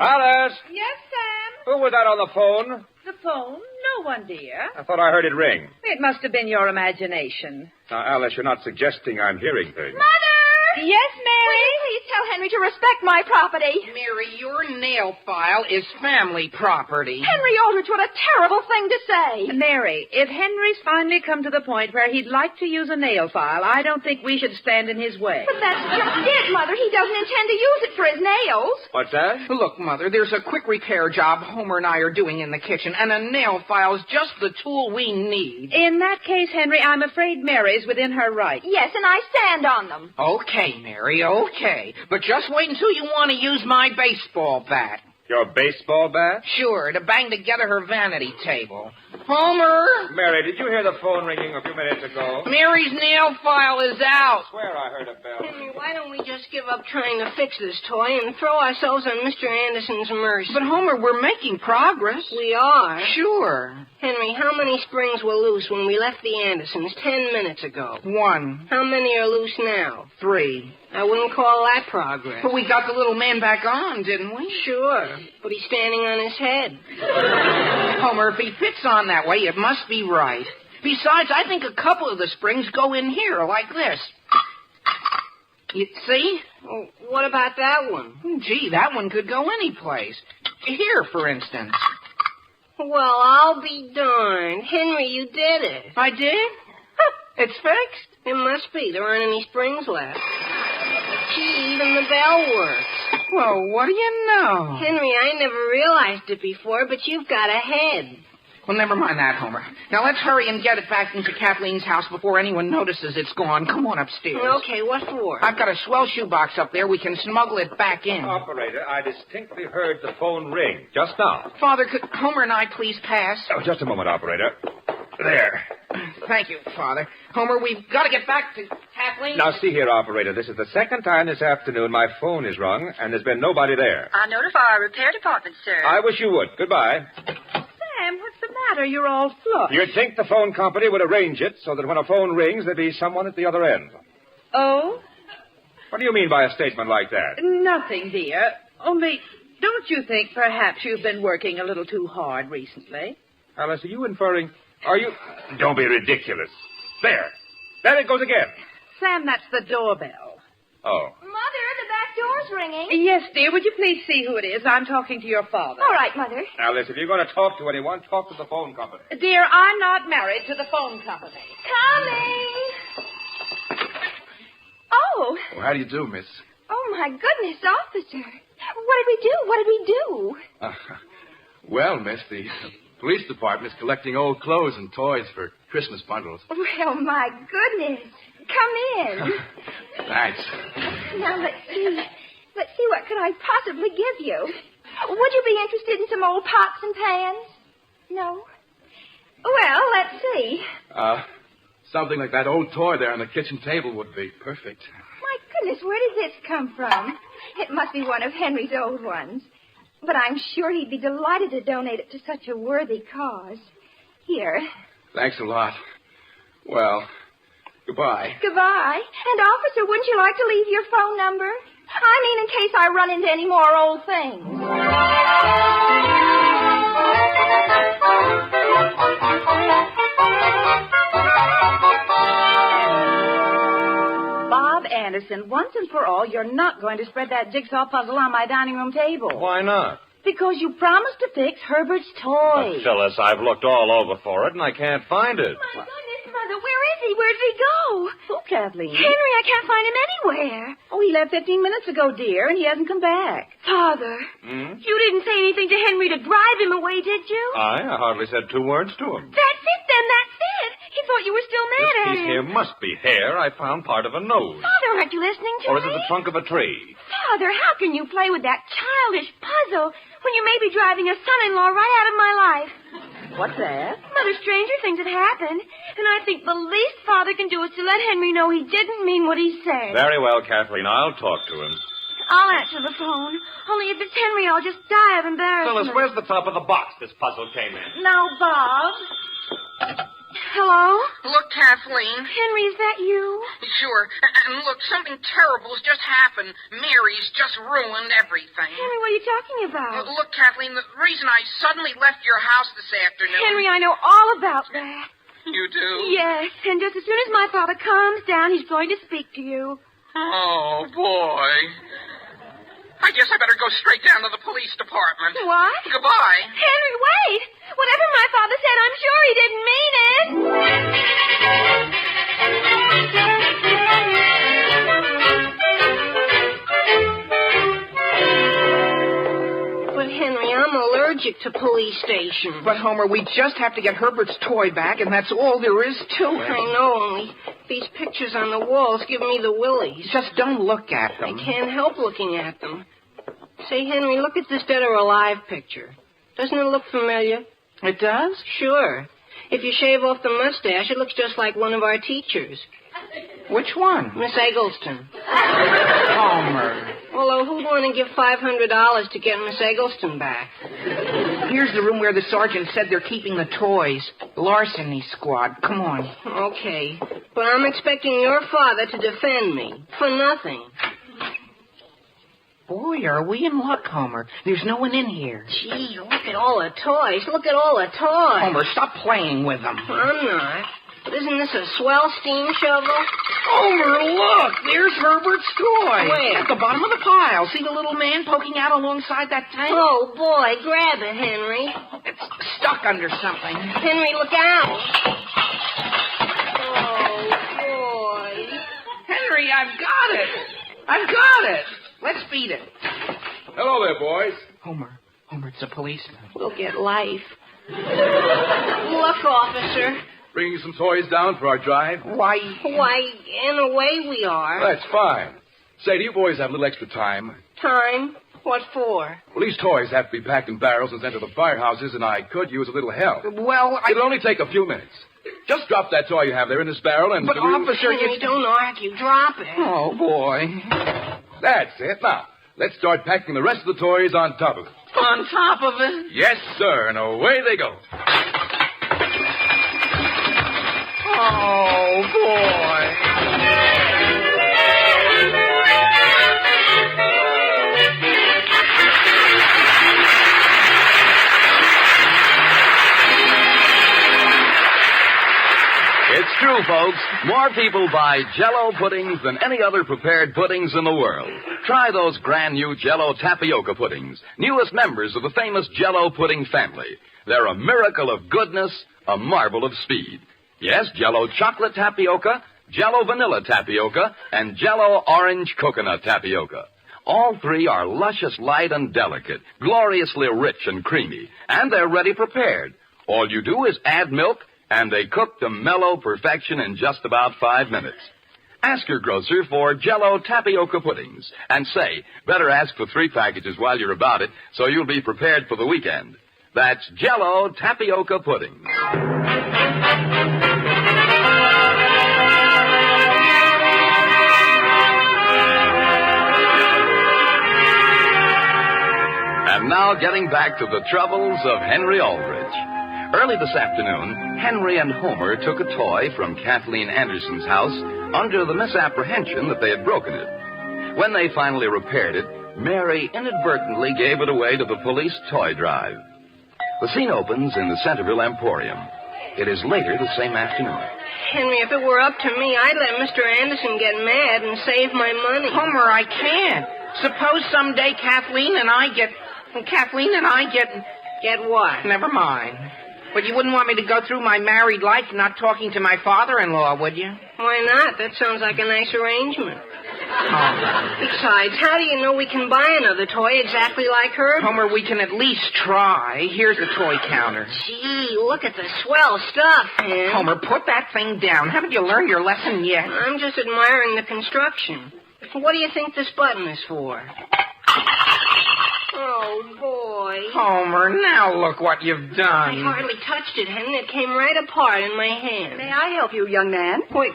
S14: Alice!
S10: Yes, Sam?
S14: Who was that on the phone?
S10: The phone? No one, dear.
S14: I thought I heard it ring.
S10: It must have been your imagination.
S14: Now, Alice, you're not suggesting I'm hearing things.
S7: Mother!
S10: Yes, Mary?
S7: Please tell Henry to respect my property.
S11: Mary, your nail file is family property.
S7: Henry Aldrich, what a terrible thing to say.
S10: Mary, if Henry's finally come to the point where he'd like to use a nail file, I don't think we should stand in his way.
S7: But that's just it, Mother. He doesn't intend to use it for his nails.
S14: What's that?
S11: Look, Mother, there's a quick repair job Homer and I are doing in the kitchen, and a nail file's just the tool we need.
S10: In that case, Henry, I'm afraid Mary's within her rights.
S7: Yes, and I stand on them.
S11: Okay, Mary, okay. But just wait until you want to use my baseball bat.
S14: Your baseball bat?
S11: Sure, to bang together her vanity table. Homer!
S14: Mary, did you hear the phone ringing a few minutes ago?
S11: Mary's nail file is out.
S14: I swear I heard a bell.
S13: Henry, why don't we just give up trying to fix this toy and throw ourselves on Mr. Anderson's mercy?
S11: But, Homer, we're making progress.
S13: We are.
S11: Sure.
S13: Henry, how many springs were loose when we left the Andersons 10 minutes ago?
S11: 1.
S13: How many are loose now?
S11: 3.
S13: I wouldn't call that progress.
S11: But we got the little man back on, didn't we?
S13: Sure, but he's standing on his head.
S11: Homer, if he fits on that way, it must be right. Besides, I think a couple of the springs go in here, like this. You see?
S13: Well, what about that one?
S11: Gee, that one could go any place. Here, for instance.
S13: Well, I'll be darned. Henry, you did it.
S11: I did? It's fixed?
S13: It must be. There aren't any springs left. Gee, even the bell works.
S11: Well, what do you know?
S13: Henry, I never realized it before, but you've got a head.
S11: Well, never mind that, Homer. Now, let's hurry and get it back into Kathleen's house before anyone notices it's gone. Come on upstairs.
S13: Okay, what for?
S11: I've got a swell shoebox up there. We can smuggle it back in.
S14: Operator, I distinctly heard the phone ring just now.
S11: Father, could Homer and I please pass?
S14: Oh, just a moment, operator. There.
S11: Thank you, Father. Homer, we've got to get back to Kathleen.
S14: Now, see here, operator. This is the second time this afternoon my phone is rung, and there's been nobody there.
S15: I'll notify our repair department, sir.
S14: I wish you would. Goodbye.
S10: matter? You're all flushed.
S14: You'd think the phone company would arrange it so that when a phone rings, there'd be someone at the other end.
S10: Oh?
S14: What do you mean by a statement like that?
S10: Nothing, dear. Only, don't you think perhaps you've been working a little too hard recently?
S14: Alice, are you inferring... Are you... Don't be ridiculous. There. There it goes again.
S10: Sam, that's the doorbell.
S14: Oh.
S7: Mother, the back door's ringing.
S10: Yes, dear. Would you please see who it is? I'm talking to your father.
S7: All right, Mother.
S14: Alice, if you're going to talk to anyone, talk to the phone company.
S10: Dear, I'm not married to the phone company.
S7: Coming. Oh.
S12: Well, how do you do, miss?
S7: Oh, my goodness, officer. What did we do? What did we do?
S12: Well, miss, the police department is collecting old clothes and toys for Christmas bundles.
S7: Well, my goodness. Come in.
S12: Thanks.
S7: Now, let's see. Let's see, what could I possibly give you? Would you be interested in some old pots and pans? No? Well, let's see.
S12: Something like that old toy there on the kitchen table would be perfect.
S7: My goodness, where did this come from? It must be one of Henry's old ones. But I'm sure he'd be delighted to donate it to such a worthy cause. Here.
S12: Thanks a lot. Well, goodbye.
S7: Goodbye. And, officer, wouldn't you like to leave your phone number? I mean, in case I run into any more old things.
S10: Bob Anderson, once and for all, you're not going to spread that jigsaw puzzle on my dining room table.
S14: Why not?
S10: Because you promised to fix Herbert's toy.
S14: Phyllis, I've looked all over for it, and I can't find it.
S7: My goodness, Mother, where is he? Where'd he go?
S10: Oh, Kathleen.
S7: Henry, I can't find him anywhere.
S10: Oh, he left 15 minutes ago, dear, and he hasn't come back.
S7: Father, you didn't say anything to Henry to drive him away, did you?
S14: I hardly said 2 words to him.
S7: That's it, then. That's it. He thought you were still mad
S14: This
S7: at
S14: piece
S7: him.
S14: here must be hair. I found part of a nose.
S7: Father, aren't you listening to
S14: Or is
S7: me?
S14: it the trunk of a tree?
S7: Father, how can you play with that childish puzzle when you may be driving a son-in-law right out of my life?
S10: What's that?
S7: Mother, stranger things have happened, and I think the least Father can do is to let Henry know he didn't mean what he said.
S14: Very well, Kathleen. I'll talk to him.
S7: I'll answer the phone. Only if it's Henry, I'll just die of embarrassment.
S14: Phyllis, where's the top of the box this puzzle came in?
S10: Now, Bob.
S7: Hello?
S15: Look, Kathleen.
S7: Henry, is that you?
S15: Sure. And look, something terrible has just happened. Mary's just ruined everything.
S7: Henry, what are you talking about?
S15: Look, Kathleen, the reason I suddenly left your house this afternoon...
S7: Henry, I know all about that.
S15: You do?
S7: Yes, and just as soon as my father calms down, he's going to speak to you.
S15: Oh, boy. I guess I better go straight down to the police department.
S7: What?
S15: Goodbye.
S7: Henry, wait! Whatever my father said, I'm sure he didn't mean it.
S13: But, Henry, I'm allergic to police stations.
S11: But, Homer, we just have to get Herbert's toy back, and that's all there is to it.
S13: I know, only these pictures on the walls give me the willies.
S11: Just don't look at them.
S13: I can't help looking at them. Say, Henry, look at this dead or alive picture. Doesn't it look familiar?
S11: It does?
S13: Sure. If you shave off the mustache, it looks just like one of our teachers.
S11: Which one?
S13: Miss Eggleston.
S11: Homer.
S13: Although who'd want to give $500 to get Miss Eggleston back?
S11: Here's the room where the sergeant said they're keeping the toys. Larceny squad. Come on.
S13: Okay. But I'm expecting your father to defend me. For nothing.
S11: Boy, are we in luck, Homer. There's no one in here.
S13: Gee, look at all the toys. Look at all the toys.
S11: Homer, stop playing with them.
S13: I'm not. Isn't this a swell steam shovel?
S11: Homer, look! There's Herbert's toy.
S13: Where?
S11: At the bottom of the pile. See the little man poking out alongside that tank?
S13: Oh, boy. Grab it, Henry.
S11: It's stuck under something.
S13: Henry, look out. Oh, boy.
S11: Henry, I've got it. I've got it. Let's beat it.
S12: Hello there, boys.
S11: Homer, it's a policeman.
S13: We'll get life. Look, officer.
S12: Bringing some toys down for our drive?
S11: Why,
S13: in a way we are.
S12: That's fine. Say, do you boys have a little extra time?
S13: Time? What for?
S12: Well, these toys have to be packed in barrels and sent to the firehouses, and I could use a little help.
S11: Well,
S12: It'll only take a few minutes. Just drop that toy you have there in this barrel and...
S11: But, officer,
S13: Henry, don't argue. Drop it.
S11: Oh, boy.
S12: That's it. Now, let's start packing the rest of the toys on top of it.
S11: On top of it?
S12: Yes, sir, and away they go.
S11: Oh, boy.
S12: It's true, folks. More people buy Jell-O puddings than any other prepared puddings in the world. Try those brand new Jell-O tapioca puddings, newest members of the famous Jell-O pudding family. They're a miracle of goodness, a marvel of speed. Yes, Jell-O chocolate tapioca, Jell-O vanilla tapioca, and Jell-O orange coconut tapioca. All three are luscious, light, and delicate, gloriously rich and creamy, and they're ready prepared. All you do is add milk, and they cook to mellow perfection in just about 5 minutes. Ask your grocer for Jell-O tapioca puddings, and say, better ask for 3 packages while you're about it, so you'll be prepared for the weekend. That's Jell-O tapioca puddings. And now getting back to the troubles of Henry Aldrich. Early this afternoon, Henry and Homer took a toy from Kathleen Anderson's house under the misapprehension that they had broken it. When they finally repaired it, Mary inadvertently gave it away to the police toy drive. The scene opens in the Centerville Emporium. It is later the same afternoon.
S13: Henry, if it were up to me, I'd let Mr. Anderson get mad and save my money.
S11: Homer, I can't. Suppose someday Kathleen and I get...
S13: Get what?
S11: Never mind. But you wouldn't want me to go through my married life not talking to my father-in-law, would you?
S13: Why not? That sounds like a nice arrangement.
S11: Oh.
S13: Besides, how do you know we can buy another toy exactly like her?
S11: Homer, we can at least try. Here's the toy counter.
S13: Gee, look at the swell stuff, Hen.
S11: Homer, put that thing down. Haven't you learned your lesson yet?
S13: I'm just admiring the construction. What do you think this button is for? Oh, boy.
S11: Homer, now look what you've done.
S13: I hardly touched it, Hen. It came right apart in my hand.
S10: May I help you, young man?
S13: Wait,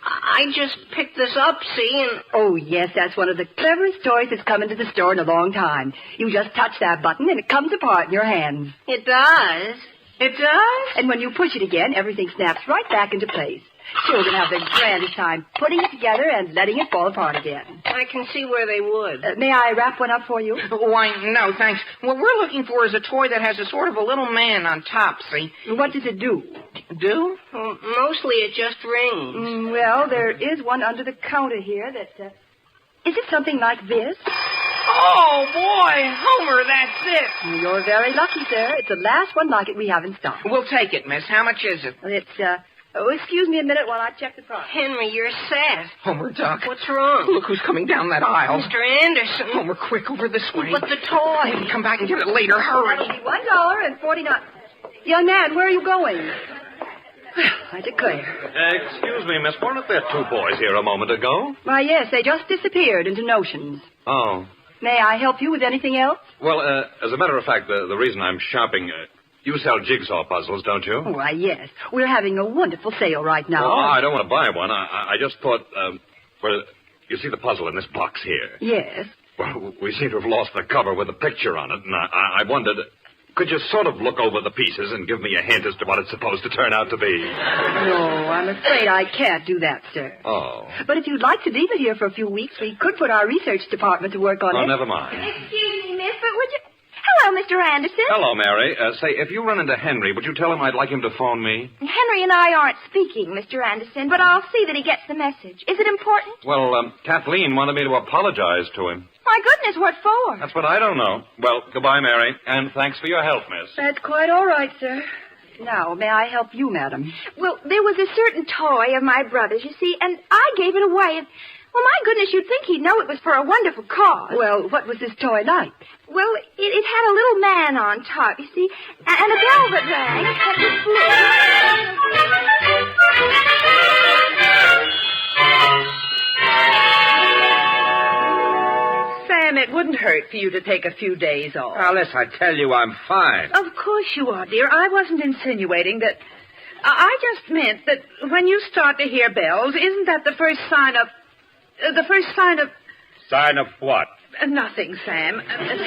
S13: I just picked this up, see, and...
S10: Oh, yes, that's one of the cleverest toys that's come into the store in a long time. You just touch that button, and it comes apart in your hands.
S13: It does?
S10: It does? And when you push it again, everything snaps right back into place. Children have the grandest time putting it together and letting it fall apart again.
S13: I can see where they would.
S10: May I wrap one up for you?
S11: Why, no, thanks. What we're looking for is a toy that has a sort of a little man on top, see?
S10: What does it do?
S11: Do?
S13: Well, mostly it just rings.
S10: Well, there is one under the counter here that, Is it something like this?
S11: Oh, boy, Homer, that's it.
S10: You're very lucky, sir. It's the last one like it we have in stock.
S11: We'll take it, miss. How much is it?
S10: It's, Oh, excuse me a minute while I check the price.
S13: Henry, you're sad.
S11: Homer, Duck.
S13: What's wrong?
S11: Look who's coming down that aisle.
S13: Mr. Anderson.
S11: Homer, quick, over this way.
S13: But the toy.
S11: Come back and get it later. Hurry.
S10: That'll be $1.49. Young man, where are you going? I declare.
S14: Excuse me, miss. Weren't there 2 boys here a moment ago?
S10: Why, yes, they just disappeared into notions.
S14: Oh.
S10: May I help you with anything else?
S14: Well, as a matter of fact, the reason I'm shopping... you sell jigsaw puzzles, don't you?
S10: Why, yes. We're having a wonderful sale right now.
S14: Oh, I don't want to buy one. I just thought, well, you see the puzzle in this box here?
S10: Yes.
S14: Well, we seem to have lost the cover with a picture on it, and I wondered, could you sort of look over the pieces and give me a hint as to what it's supposed to turn out to be?
S10: No, I'm afraid I can't do that, sir.
S14: Oh.
S10: But if you'd like to leave it here for a few weeks, we could put our research department to work on it.
S14: Oh, never mind.
S7: Excuse me, miss, but would you... Hello, Mr. Anderson.
S14: Hello, Mary. Say, if you run into Henry, would you tell him I'd like him to phone me?
S7: Henry and I aren't speaking, Mr. Anderson, but I'll see that he gets the message. Is it important?
S14: Well, Kathleen wanted me to apologize to him.
S7: My goodness, what for?
S14: That's what I don't know. Well, goodbye, Mary, and thanks for your help, miss.
S10: That's quite all right, sir. Now, may I help you, madam?
S7: Well, there was a certain toy of my brother's, you see, and I gave it away. Well, my goodness, you'd think he'd know it was for a wonderful cause.
S10: Well, what was this toy like?
S7: Well, it had a little man on top, you see, and a velvet rag that was
S10: blue. Sam, it wouldn't hurt for you to take a few days off.
S9: Alice, I tell you, I'm fine.
S10: Of course you are, dear. I wasn't insinuating that... I just meant that when you start to hear bells, isn't that the first sign of...
S14: Sign of what?
S10: Nothing, Sam.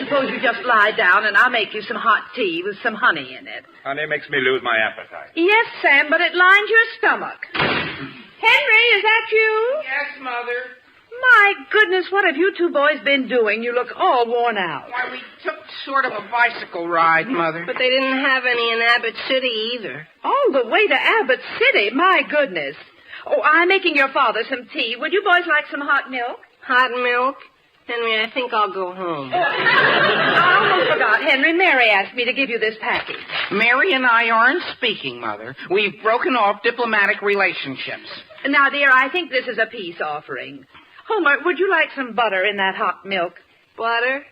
S10: Suppose you just lie down and I'll make you some hot tea with some honey in it.
S9: Honey makes me lose my appetite.
S10: Yes, Sam, but it lines your stomach. Henry, is that you?
S11: Yes, Mother.
S10: My goodness, what have you two boys been doing? You look all worn out.
S11: Why, we took sort of a bicycle ride, Mother.
S13: But they didn't have any in Abbott City either.
S10: All the way to Abbott City, my goodness. Oh, I'm making your father some tea. Would you boys like some hot milk?
S13: Hot milk? Henry, I think I'll go home.
S10: I almost forgot, Henry. Mary asked me to give you this package.
S11: Mary and I aren't speaking, Mother. We've broken off diplomatic relationships.
S10: Now, dear, I think this is a peace offering. Homer, would you like some butter in that hot milk?
S13: Butter?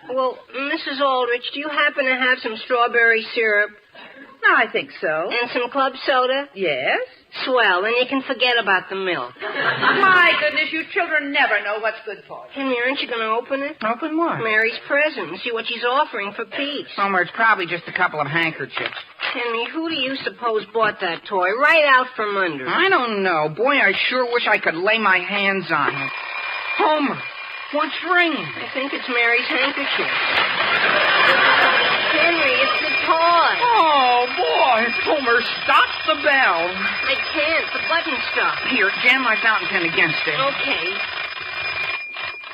S13: Well, Mrs. Aldrich, do you happen to have some strawberry syrup?
S10: I think so.
S13: And some club soda?
S10: Yes.
S13: Swell, then you can forget about the milk.
S10: My goodness, you children never know what's good for you.
S13: Henry, aren't you going to open it?
S11: Open what?
S13: Mary's present. See what she's offering for peace.
S11: Homer, it's probably just a couple of handkerchiefs.
S13: Henry, who do you suppose bought that toy right out from under?
S11: I don't know. Boy, I sure wish I could lay my hands on it. Homer, what's ringing?
S13: I think it's Mary's handkerchief. Henry, it's the toy.
S11: Oh, boy. Homer, stop the bell.
S13: I can't. The button's stuck.
S11: Here, jam my fountain pen against it.
S13: Okay.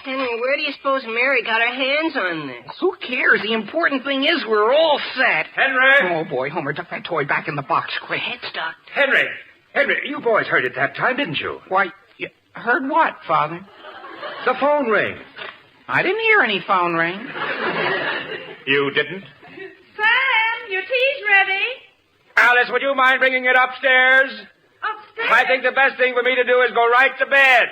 S13: Henry, where do you suppose Mary got her hands on this?
S11: Who cares? The important thing is we're all set.
S9: Henry!
S11: Oh, boy, Homer, tuck that toy back in the box quick. It's stuck.
S9: Henry, you boys heard it that time, didn't you?
S11: Why, you heard what, Father?
S9: The phone ring.
S11: I didn't hear any phone ring.
S9: You didn't?
S10: Sam, your tea's ready.
S9: Alice, would you mind bringing it upstairs?
S10: Upstairs?
S9: I think the best thing for me to do is go right to bed.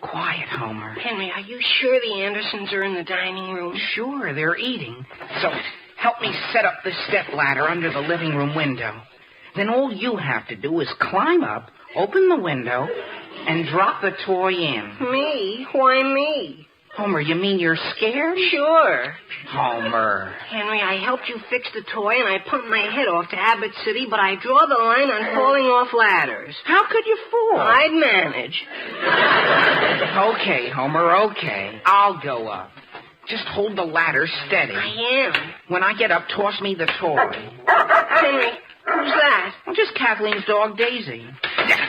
S11: Quiet, Homer.
S13: Henry, are you sure the Andersons are in the dining room?
S11: Sure, they're eating. So help me set up this stepladder under the living room window. Then all you have to do is climb up, open the window, and drop the toy in.
S13: Me? Why me?
S11: Homer, you mean you're scared?
S13: Sure.
S11: Homer.
S13: Henry, I helped you fix the toy, and I pumped my head off to Abbott City, but I draw the line on falling off ladders.
S11: How could you fall?
S13: I'd manage.
S11: Okay, Homer, okay. I'll go up. Just hold the ladder steady.
S13: I am.
S11: When I get up, toss me the toy.
S13: Henry, who's that?
S11: Well, just Kathleen's dog, Daisy.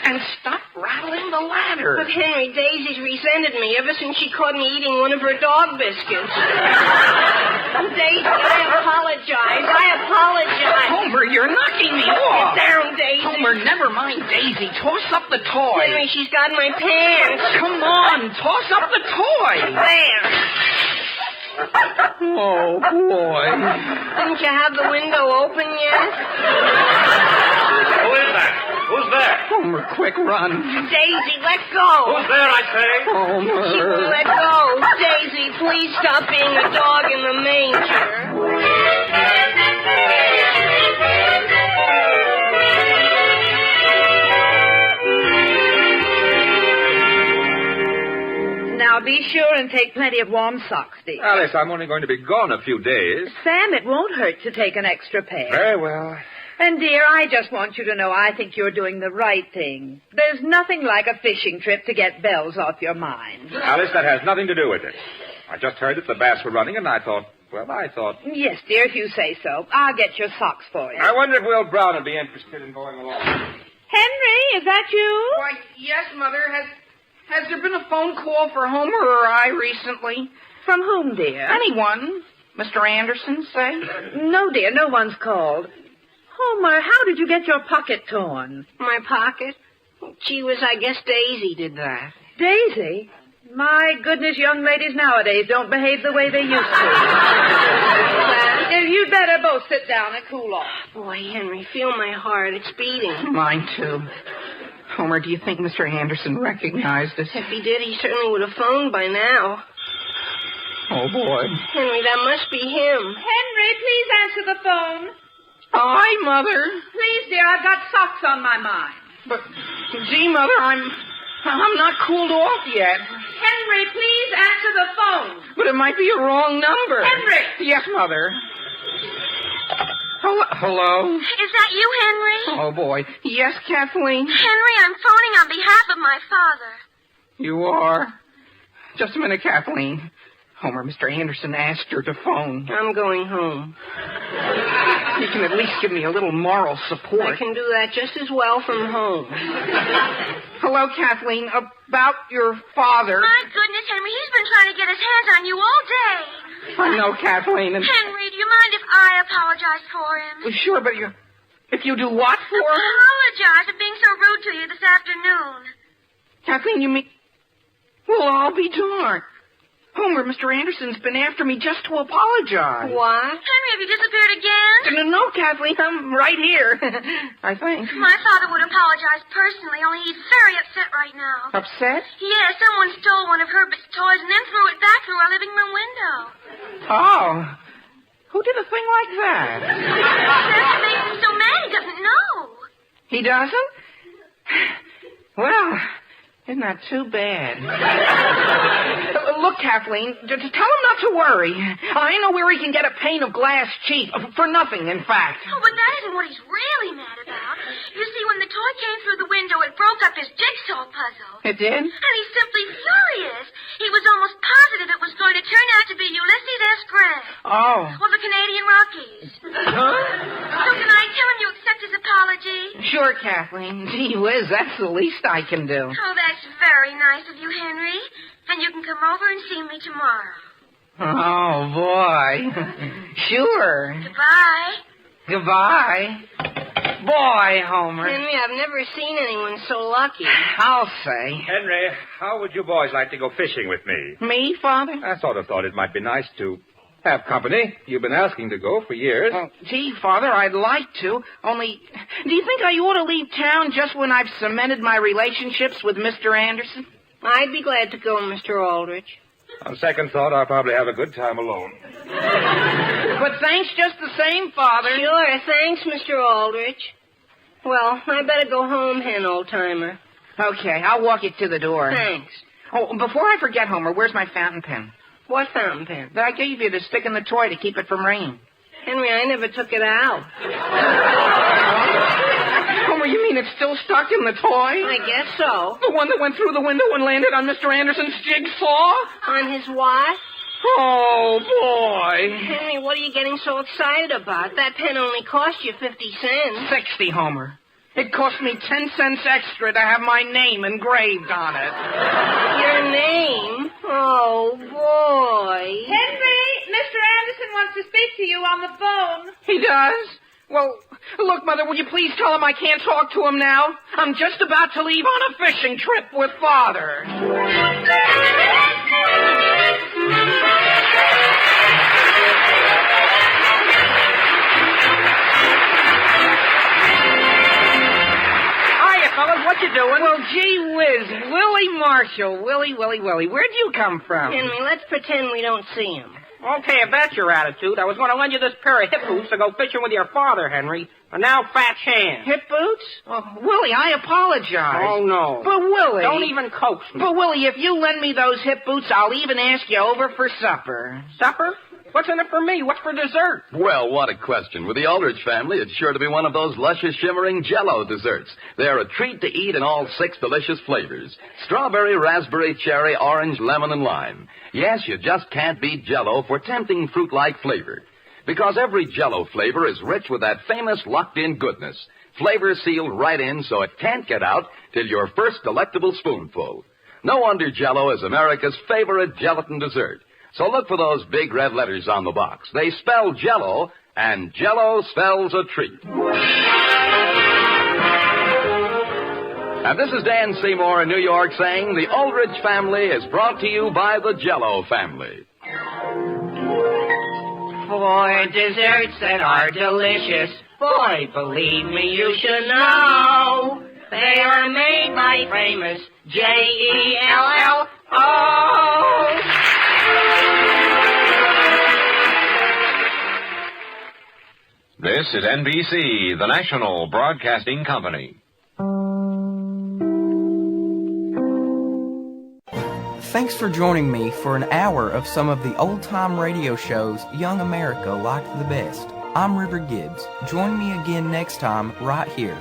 S11: And stop rattling the ladder.
S13: But, Henry, Daisy's resented me ever since she caught me eating one of her dog biscuits. Daisy, I apologize.
S11: Homer, you're knocking me off.
S13: Get down, Daisy.
S11: Homer, never mind Daisy. Toss up the toy.
S13: Henry, she's got my pants.
S11: Come on, toss up the toy.
S13: There.
S11: Oh, boy.
S13: Didn't you have the window open yet?
S9: Who is that? Who's there?
S11: Homer, quick, run.
S13: Daisy, let go.
S9: Who's there, I say?
S11: Homer.
S13: She won't let go. Daisy, please stop being a dog in the manger.
S10: Now be sure and take plenty of warm socks, dear.
S9: Alice, I'm only going to be gone a few days.
S10: Sam, it won't hurt to take an extra pair.
S9: Very well.
S10: And, dear, I just want you to know I think you're doing the right thing. There's nothing like a fishing trip to get bells off your mind.
S9: Alice, that has nothing to do with it. I just heard that the bass were running, and I thought...
S10: Yes, dear, if you say so. I'll get your socks for you.
S9: I wonder if Will Brown would be interested in going along.
S10: Henry, is that you?
S11: Why, yes, Mother. Has there been a phone call for Homer or I recently?
S10: From whom, dear?
S11: Anyone. Mr. Anderson, say?
S10: No, dear, no one's called. Homer, how did you get your pocket torn?
S13: My pocket? Gee whiz, I guess Daisy did that.
S10: Daisy? My goodness, young ladies nowadays don't behave the way they used to. You'd better both sit down and cool off.
S13: Boy, Henry, feel my heart. It's beating.
S11: Mine, too. Homer, do you think Mr. Anderson recognized us?
S13: If he did, he certainly would have phoned by now.
S11: Oh, boy.
S13: Henry, that must be him.
S10: Henry, please answer the phone.
S11: Hi, Mother.
S10: Please, dear, I've got socks on my mind.
S11: But, gee, Mother, I'm not cooled off yet.
S10: Henry, please answer the phone.
S11: But it might be a wrong number.
S10: Henry!
S11: Yes, Mother. Hello?
S5: Is that you, Henry?
S11: Oh, boy. Yes, Kathleen?
S5: Henry, I'm phoning on behalf of my father.
S11: You are? Just a minute, Kathleen. Homer, Mr. Anderson asked her to phone.
S13: I'm going home.
S11: You can at least give me a little moral support.
S13: I can do that just as well from home.
S11: Hello, Kathleen. About your father.
S5: My goodness, Henry, he's been trying to get his hands on you all day.
S11: I know, Kathleen. And...
S5: Henry, do you mind if I apologize for him?
S11: Well, sure, but if you do what for him?
S5: Apologize for being so rude to you this afternoon.
S11: Kathleen, you mean... Well, I'll be darned. Homer, Mr. Anderson's been after me just to apologize.
S13: What?
S5: Henry, have you disappeared again?
S11: No, Kathleen, I'm right here. I think.
S5: My father would apologize personally, only he's very upset right now.
S11: Upset?
S5: Yeah, someone stole one of Herbert's toys and then threw it back through our living room window.
S11: Oh. Who did a thing like that?
S5: That's what makes him so mad. He doesn't know.
S11: He doesn't? Well... Isn't that too bad? Look, Kathleen, tell him not to worry. I know where he can get a pane of glass cheap. For nothing, in fact.
S5: Oh, but that isn't what he's really mad about. You see, when the toy came through the window, it broke up his jigsaw puzzle.
S11: It did?
S5: And he's simply furious. He was almost positive it was going to turn out to be Ulysses S. Grant.
S11: Oh.
S5: Or the Canadian Rockies.
S11: Huh?
S5: So can I tell him you accept his apology?
S11: Sure, Kathleen. Gee whiz, that's the least I can do.
S5: Oh, that's very nice of you, Henry. And you can come over and see me tomorrow.
S11: Oh, boy. Sure.
S5: Goodbye.
S11: Goodbye. Boy, Homer.
S13: Henry, I've never seen anyone so lucky.
S11: I'll say.
S14: Henry, how would you boys like to go fishing with me?
S11: Me, Father?
S14: I sort of thought it might be nice to have company. You've been asking to go for years.
S11: Gee, Father, I'd like to. Only, do you think I ought to leave town just when I've cemented my relationships with Mr. Anderson?
S13: I'd be glad to go, Mr. Aldrich.
S14: On second thought, I'll probably have a good time alone.
S11: But thanks just the same, Father.
S13: Sure, thanks, Mr. Aldrich. Well, I better go home, Hen, old-timer.
S11: Okay, I'll walk you to the door.
S13: Thanks.
S11: Oh, before I forget, Homer, where's my fountain pen?
S13: What fountain pen?
S11: That I gave you to stick in the toy to keep it from raining.
S13: Henry, I never took it out.
S11: Homer, you mean it's still stuck in the toy?
S13: I guess so.
S11: The one that went through the window and landed on Mr. Anderson's jigsaw?
S13: On his what?
S11: Oh, boy.
S13: Henry, what are you getting so excited about? That pen only cost you 50 cents.
S11: 60, Homer. It cost me 10 cents extra to have my name engraved on it.
S13: Your name? Oh, boy.
S7: Henry, Mr. Anderson wants to speak to you on the phone.
S11: He does? Well, look, Mother, will you please tell him I can't talk to him now? I'm just about to leave on a fishing trip with Father.
S16: Fellas, what you doing?
S11: Well, gee whiz, Willie Marshall. Willie. Where'd you come from?
S13: Henry, let's pretend we don't see him.
S16: Okay, if that's your attitude, I was going to lend you this pair of hip boots to go fishing with your father, Henry. And now fat chance.
S11: Hip boots? Oh, Willie, I apologize.
S16: Oh, no.
S11: But, Willie...
S16: Don't even coax me.
S11: But, Willie, if you lend me those hip boots, I'll even ask you over for supper.
S16: Supper? What's in it for me? What's for dessert?
S12: Well, what a question. With the Aldrich family, it's sure to be one of those luscious, shimmering Jell-O desserts. They're a treat to eat in all 6 delicious flavors. Strawberry, raspberry, cherry, orange, lemon, and lime. Yes, you just can't beat Jell-O for tempting fruit-like flavor. Because every Jell-O flavor is rich with that famous locked-in goodness. Flavor sealed right in so it can't get out till your first delectable spoonful. No wonder Jell-O is America's favorite gelatin dessert. So look for those big red letters on the box. They spell Jell-O, and Jell-O spells a treat. And this is Dan Seymour in New York saying the Aldrich family is brought to you by the Jell-O family.
S11: For desserts that are delicious, boy, believe me, you should know. They are made by famous Jell-O.
S17: This is NBC, the national broadcasting company.
S1: Thanks for joining me for an hour of some of the old-time radio shows young America liked the best. I'm River Gibbs. Join me again next time right here